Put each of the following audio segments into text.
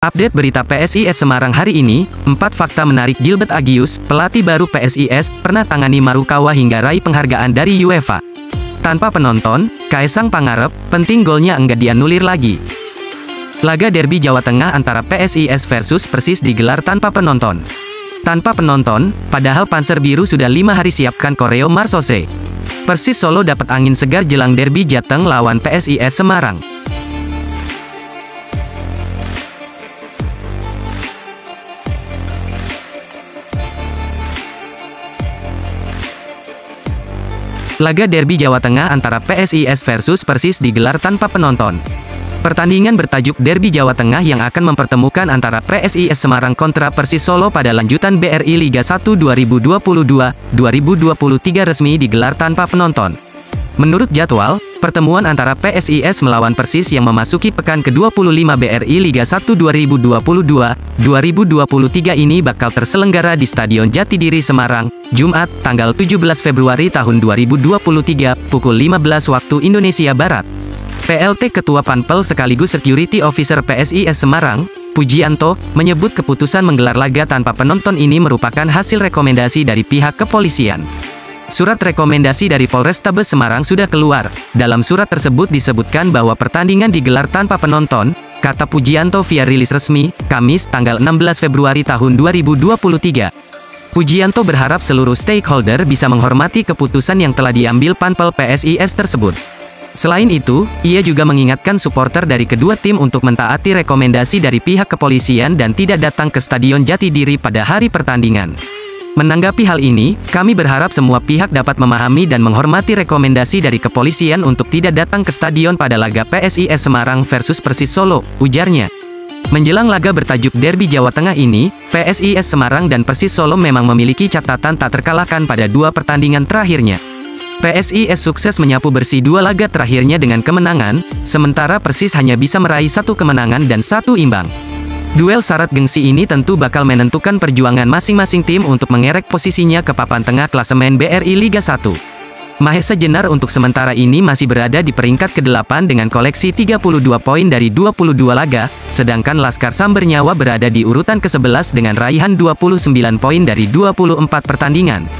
Update berita PSIS Semarang hari ini, 4 fakta menarik Gilbert Agius, pelatih baru PSIS, pernah tangani Marukawa hingga raih penghargaan dari UEFA. Tanpa penonton, Kaesang Pangarep, penting golnya enggak dianulir lagi. Laga derby Jawa Tengah antara PSIS versus Persis digelar tanpa penonton. Tanpa penonton, padahal Panser Biru sudah 5 hari siapkan koreo Marsose. Persis Solo dapat angin segar jelang derby Jateng lawan PSIS Semarang. Laga derby Jawa Tengah antara PSIS versus Persis digelar tanpa penonton. Pertandingan bertajuk Derby Jawa Tengah yang akan mempertemukan antara PSIS Semarang kontra Persis Solo pada lanjutan BRI Liga 1 2022-2023 resmi digelar tanpa penonton. Menurut jadwal, pertemuan antara PSIS melawan Persis yang memasuki pekan ke-25 BRI Liga 1 2022-2023 ini bakal terselenggara di Stadion Jatidiri Semarang, Jumat, tanggal 17 Februari tahun 2023, pukul 15 waktu Indonesia Barat. PLT Ketua Panpel sekaligus Security Officer PSIS Semarang, Pujianto, menyebut keputusan menggelar laga tanpa penonton ini merupakan hasil rekomendasi dari pihak kepolisian. Surat rekomendasi dari Polrestabes Semarang sudah keluar. Dalam surat tersebut disebutkan bahwa pertandingan digelar tanpa penonton, kata Pujianto via rilis resmi, Kamis, tanggal 16 Februari tahun 2023. Pujianto berharap seluruh stakeholder bisa menghormati keputusan yang telah diambil Panpel PSIS tersebut. Selain itu, ia juga mengingatkan supporter dari kedua tim untuk mentaati rekomendasi dari pihak kepolisian dan tidak datang ke Stadion Jatidiri pada hari pertandingan. Menanggapi hal ini, kami berharap semua pihak dapat memahami dan menghormati rekomendasi dari kepolisian untuk tidak datang ke stadion pada laga PSIS Semarang versus Persis Solo, ujarnya. Menjelang laga bertajuk Derby Jawa Tengah ini, PSIS Semarang dan Persis Solo memang memiliki catatan tak terkalahkan pada 2 pertandingan terakhirnya. PSIS sukses menyapu bersih 2 laga terakhirnya dengan kemenangan, sementara Persis hanya bisa meraih 1 kemenangan dan 1 imbang. Duel syarat gengsi ini tentu bakal menentukan perjuangan masing-masing tim untuk mengerek posisinya ke papan tengah klasemen BRI Liga 1. Mahesa Jenar untuk sementara ini masih berada di peringkat ke-8 dengan koleksi 32 poin dari 22 laga, sedangkan Laskar Sambernyawa berada di urutan ke-11 dengan raihan 29 poin dari 24 pertandingan.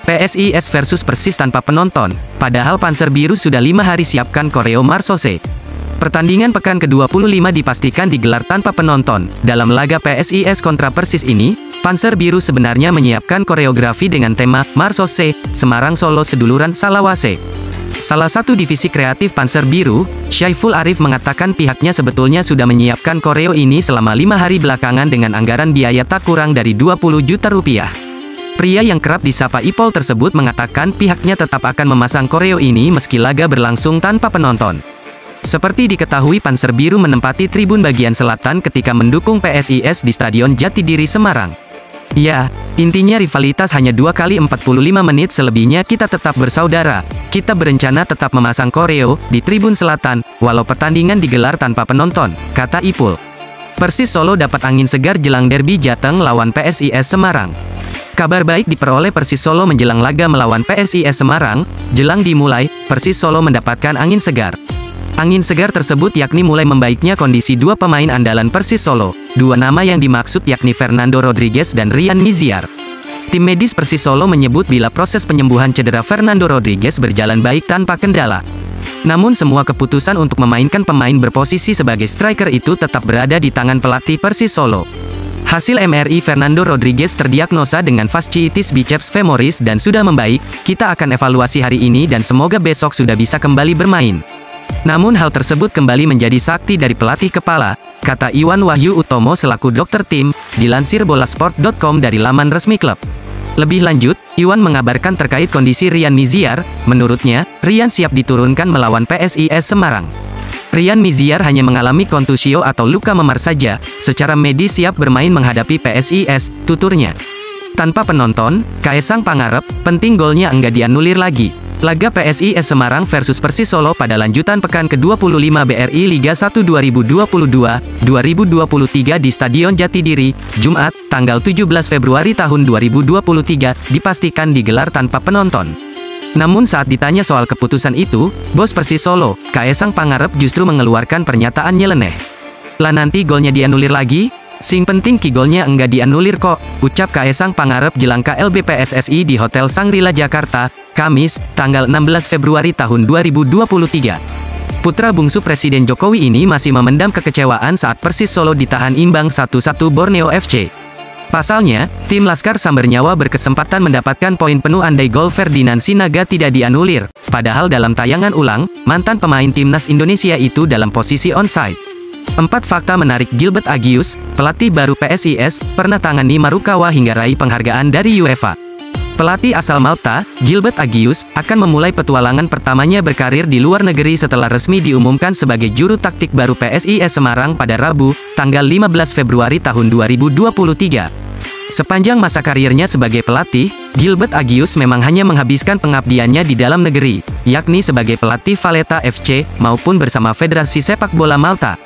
PSIS versus Persis tanpa penonton, padahal Panser Biru sudah 5 hari siapkan koreo Marsose. Pertandingan pekan ke-25 dipastikan digelar tanpa penonton. Dalam laga PSIS kontra Persis ini, Panser Biru sebenarnya menyiapkan koreografi dengan tema Marsose, Semarang Solo Seduluran Salawase. Salah satu divisi kreatif Panser Biru, Syaiful Arif mengatakan pihaknya sebetulnya sudah menyiapkan koreo ini selama 5 hari belakangan dengan anggaran biaya tak kurang dari 20 juta rupiah. Pria yang kerap disapa Ipol tersebut mengatakan pihaknya tetap akan memasang koreo ini meski laga berlangsung tanpa penonton. Seperti diketahui Panser Biru menempati tribun bagian selatan ketika mendukung PSIS di Stadion Jatidiri Semarang. Ya, intinya rivalitas hanya 2 kali 45 menit selebihnya kita tetap bersaudara. Kita berencana tetap memasang koreo di tribun selatan, walau pertandingan digelar tanpa penonton, kata Ipul. Persis Solo dapat angin segar jelang derby Jateng lawan PSIS Semarang. Kabar baik diperoleh Persis Solo menjelang laga melawan PSIS Semarang. Jelang dimulai, Persis Solo mendapatkan angin segar. Angin segar tersebut yakni mulai membaiknya kondisi 2 pemain andalan Persis Solo. 2 nama yang dimaksud yakni Fernando Rodriguez dan Ryan Miziar. Tim medis Persis Solo menyebut bila proses penyembuhan cedera Fernando Rodriguez berjalan baik tanpa kendala. Namun semua keputusan untuk memainkan pemain berposisi sebagai striker itu tetap berada di tangan pelatih Persis Solo. Hasil MRI Fernando Rodriguez terdiagnosa dengan fasciitis biceps femoris dan sudah membaik. Kita akan evaluasi hari ini dan semoga besok sudah bisa kembali bermain. Namun hal tersebut kembali menjadi sakti dari pelatih kepala, kata Iwan Wahyu Utomo selaku dokter tim, dilansir bolasport.com dari laman resmi klub. Lebih lanjut, Iwan mengabarkan terkait kondisi Ryan Miziar, menurutnya, Ryan siap diturunkan melawan PSIS Semarang. Ryan Miziar hanya mengalami kontusio atau luka memar saja, secara medis siap bermain menghadapi PSIS, tuturnya. Tanpa penonton, Kaesang Pangarep, penting golnya enggak dianulir lagi. Laga PSIS Semarang versus Persis Solo pada lanjutan pekan ke-25 BRI Liga 1 2022-2023 di Stadion Jatidiri, Jumat, tanggal 17 Februari tahun 2023, dipastikan digelar tanpa penonton. Namun saat ditanya soal keputusan itu, bos Persis Solo, Kaesang Pangarep justru mengeluarkan pernyataan nyeleneh. Lah nanti golnya dianulir lagi? Sing penting ki golnya enggak dianulir kok, ucap Kaesang Pangarep jelang KLB PSSI di Hotel Shangri-La Jakarta, Kamis, tanggal 16 Februari tahun 2023. Putra bungsu Presiden Jokowi ini masih memendam kekecewaan saat Persis Solo ditahan imbang 1-1 Borneo FC. Pasalnya, tim Laskar Sambernyawa berkesempatan mendapatkan poin penuh andai gol Ferdinand Sinaga tidak dianulir, padahal dalam tayangan ulang, mantan pemain timnas Indonesia itu dalam posisi onside. 4 fakta menarik. Gilbert Agius, pelatih baru PSIS, pernah tangani Marukawa hingga raih penghargaan dari UEFA. Pelatih asal Malta, Gilbert Agius, akan memulai petualangan pertamanya berkarir di luar negeri setelah resmi diumumkan sebagai juru taktik baru PSIS Semarang pada Rabu, tanggal 15 Februari tahun 2023. Sepanjang masa karirnya sebagai pelatih, Gilbert Agius memang hanya menghabiskan pengabdiannya di dalam negeri, yakni sebagai pelatih Valletta FC, maupun bersama Federasi Sepak Bola Malta.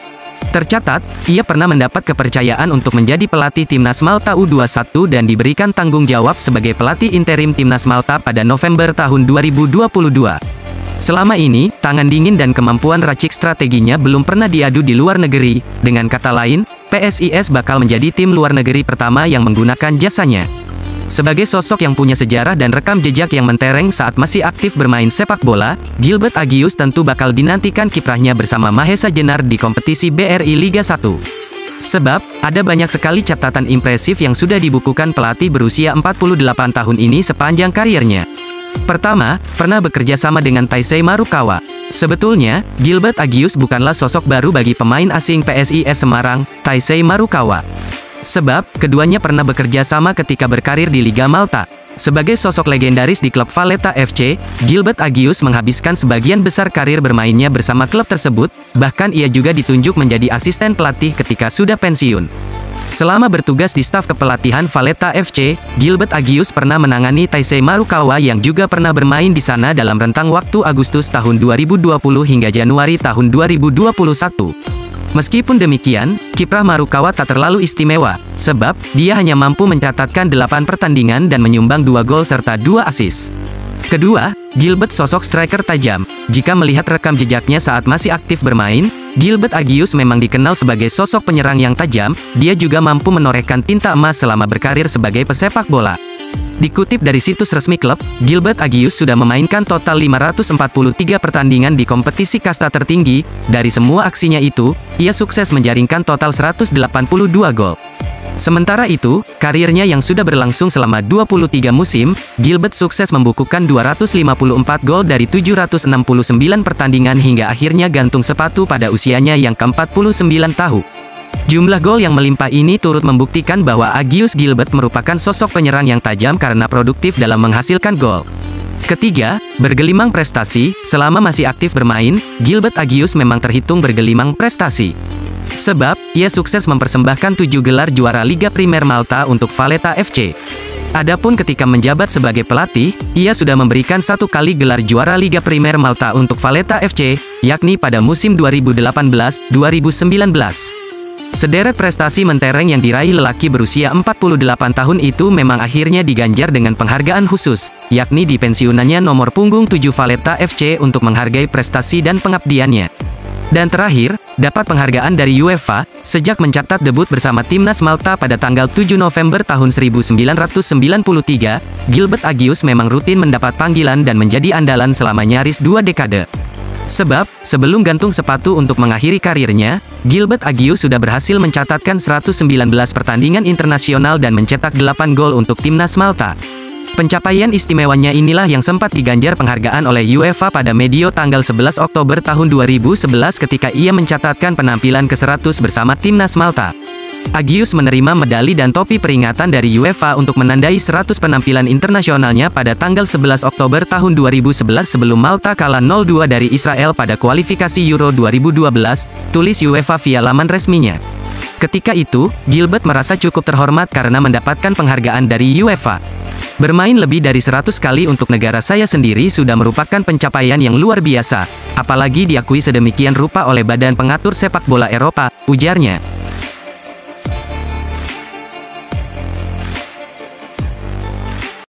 Tercatat, ia pernah mendapat kepercayaan untuk menjadi pelatih Timnas Malta U21 dan diberikan tanggung jawab sebagai pelatih interim Timnas Malta pada November tahun 2022. Selama ini, tangan dingin dan kemampuan racik strateginya belum pernah diadu di luar negeri. Dengan kata lain, PSIS bakal menjadi tim luar negeri pertama yang menggunakan jasanya. Sebagai sosok yang punya sejarah dan rekam jejak yang mentereng saat masih aktif bermain sepak bola, Gilbert Agius tentu bakal dinantikan kiprahnya bersama Mahesa Jenar di kompetisi BRI Liga 1. Sebab, ada banyak sekali catatan impresif yang sudah dibukukan pelatih berusia 48 tahun ini sepanjang karirnya. Pertama, pernah bekerja sama dengan Taisei Marukawa. Sebetulnya, Gilbert Agius bukanlah sosok baru bagi pemain asing PSIS Semarang, Taisei Marukawa. Sebab, keduanya pernah bekerja sama ketika berkarir di Liga Malta. Sebagai sosok legendaris di klub Valletta FC, Gilbert Agius menghabiskan sebagian besar karir bermainnya bersama klub tersebut, bahkan ia juga ditunjuk menjadi asisten pelatih ketika sudah pensiun. Selama bertugas di staf kepelatihan Valletta FC, Gilbert Agius pernah menangani Taisei Marukawa yang juga pernah bermain di sana dalam rentang waktu Agustus tahun 2020 hingga Januari tahun 2021. Meskipun demikian, kiprah Marukawa tak terlalu istimewa, sebab dia hanya mampu mencatatkan 8 pertandingan dan menyumbang 2 gol serta 2 assist. Kedua, Gilbert sosok striker tajam. Jika melihat rekam jejaknya saat masih aktif bermain, Gilbert Agius memang dikenal sebagai sosok penyerang yang tajam. Dia juga mampu menorehkan tinta emas selama berkarir sebagai pesepak bola. Dikutip dari situs resmi klub, Gilbert Agius sudah memainkan total 543 pertandingan di kompetisi kasta tertinggi. Dari semua aksinya itu, ia sukses menjaringkan total 182 gol. Sementara itu, karirnya yang sudah berlangsung selama 23 musim, Gilbert sukses membukukan 254 gol dari 769 pertandingan hingga akhirnya gantung sepatu pada usianya yang ke-49 tahun. Jumlah gol yang melimpah ini turut membuktikan bahwa Agius Gilbert merupakan sosok penyerang yang tajam karena produktif dalam menghasilkan gol. Ketiga, bergelimang prestasi. Selama masih aktif bermain, Gilbert Agius memang terhitung bergelimang prestasi. Sebab, ia sukses mempersembahkan 7 gelar juara Liga Primer Malta untuk Valletta FC. Adapun ketika menjabat sebagai pelatih, ia sudah memberikan 1 kali gelar juara Liga Primer Malta untuk Valletta FC, yakni pada musim 2018-2019. Sederet prestasi mentereng yang diraih lelaki berusia 48 tahun itu memang akhirnya diganjar dengan penghargaan khusus, yakni di pensiunannya nomor punggung 7 Valletta FC untuk menghargai prestasi dan pengabdiannya. Dan terakhir, dapat penghargaan dari UEFA, sejak mencatat debut bersama Timnas Malta pada tanggal 7 November tahun 1993, Gilbert Agius memang rutin mendapat panggilan dan menjadi andalan selama nyaris 2 dekade. Sebab, sebelum gantung sepatu untuk mengakhiri karirnya, Gilbert Agius sudah berhasil mencatatkan 119 pertandingan internasional dan mencetak 8 gol untuk Timnas Malta. Pencapaian istimewanya inilah yang sempat diganjar penghargaan oleh UEFA pada medio tanggal 11 Oktober tahun 2011 ketika ia mencatatkan penampilan ke-100 bersama Timnas Malta. Agius menerima medali dan topi peringatan dari UEFA untuk menandai 100 penampilan internasionalnya pada tanggal 11 Oktober tahun 2011 sebelum Malta kalah 0-2 dari Israel pada kualifikasi Euro 2012, tulis UEFA via laman resminya. Ketika itu, Gilbert merasa cukup terhormat karena mendapatkan penghargaan dari UEFA. Bermain lebih dari 100 kali untuk negara saya sendiri sudah merupakan pencapaian yang luar biasa, apalagi diakui sedemikian rupa oleh Badan Pengatur Sepak Bola Eropa, ujarnya.